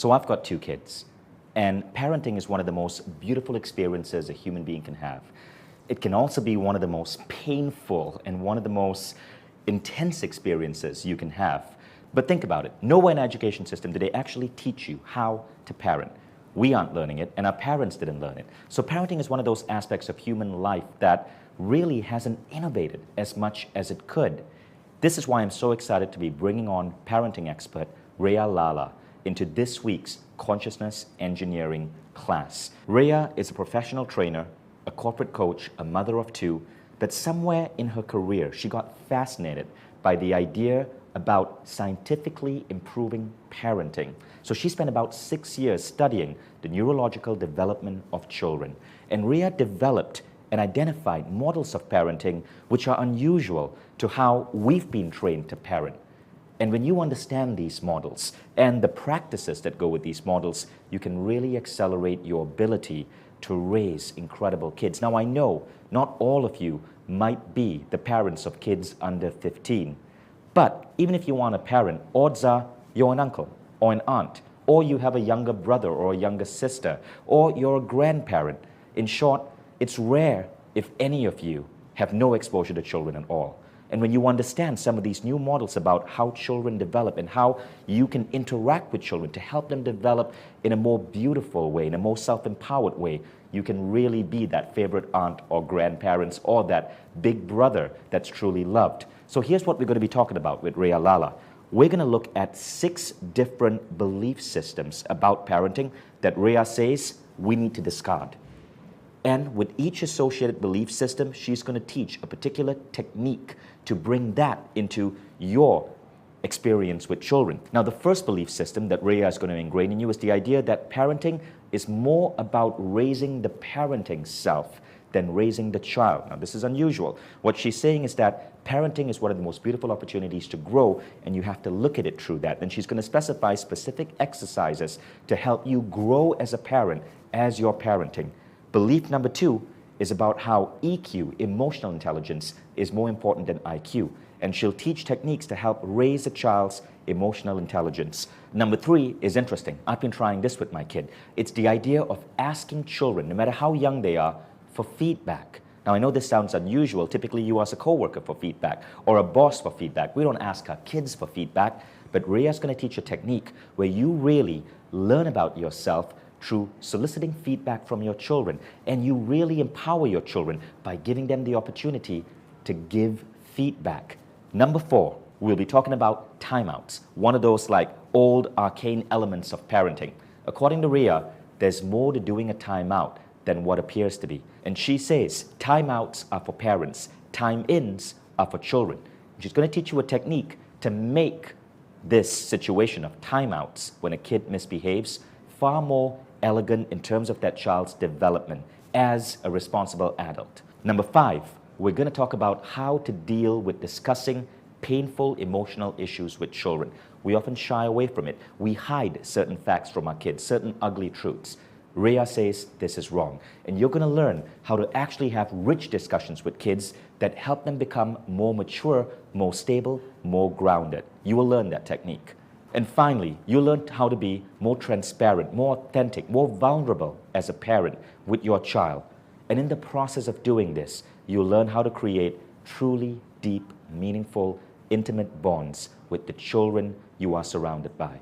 So I've got 2 kids, and parenting is one of the most beautiful experiences a human being can have. It can also be one of the most painful and one of the most intense experiences you can have. But think about it. Nowhere in the education system do they actually teach you how to parent. We aren't learning it, and our parents didn't learn it. So parenting is one of those aspects of human life that really hasn't innovated as much as it could. This is why I'm so excited to be bringing on parenting expert Rhea Lala into this week's Consciousness Engineering class. Rhea is a professional trainer, a corporate coach, a mother of 2, but somewhere in her career she got fascinated by the idea about scientifically improving parenting. So she spent about 6 years studying the neurological development of children. And Rhea developed and identified models of parenting which are unusual to how we've been trained to parent. And when you understand these models and the practices that go with these models, you can really accelerate your ability to raise incredible kids. Now I know not all of you might be the parents of kids under 15. But even if you want a parent, odds are you're an uncle or an aunt, or you have a younger brother or a younger sister, or you're a grandparent. In short, it's rare if any of you have no exposure to children at all. And when you understand some of these new models about how children develop and how you can interact with children to help them develop in a more beautiful way, in a more self-empowered way, you can really be that favorite aunt or grandparents or that big brother that's truly loved. So here's what we're going to be talking about with Rhea Lala. We're going to look at 6 different belief systems about parenting that Rhea says we need to discard. And with each associated belief system, she's going to teach a particular technique to bring that into your experience with children. Now, the first belief system that Rhea is going to ingrain in you is the idea that parenting is more about raising the parenting self than raising the child. Now, this is unusual. What she's saying is that parenting is one of the most beautiful opportunities to grow, and you have to look at it through that. And she's going to specify specific exercises to help you grow as a parent as you're parenting. Belief number 2 is about how EQ, emotional intelligence, is more important than IQ. And she'll teach techniques to help raise a child's emotional intelligence. Number 3 is interesting. I've been trying this with my kid. It's the idea of asking children, no matter how young they are, for feedback. Now, I know this sounds unusual. Typically, you ask a coworker for feedback or a boss for feedback. We don't ask our kids for feedback, but Rhea's going to teach a technique where you really learn about yourself through soliciting feedback from your children, and you really empower your children by giving them the opportunity to give feedback. Number 4, we'll be talking about timeouts, one of those like old arcane elements of parenting. According to Rhea, there's more to doing a timeout than what appears to be. And she says timeouts are for parents, time-ins are for children. She's going to teach you a technique to make this situation of timeouts when a kid misbehaves far more elegant in terms of that child's development as a responsible adult. Number 5, we're going to talk about how to deal with discussing painful emotional issues with children. We often shy away from it. We hide certain facts from our kids, certain ugly truths. Rhea says this is wrong, and you're going to learn how to actually have rich discussions with kids that help them become more mature, more stable, more grounded. You will learn that technique. And finally, you'll learn how to be more transparent, more authentic, more vulnerable as a parent with your child. And in the process of doing this, you'll learn how to create truly deep, meaningful, intimate bonds with the children you are surrounded by.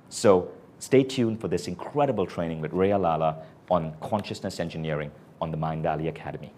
So stay tuned for this incredible training with Rhea Lala on consciousness engineering on the Mind Valley Academy.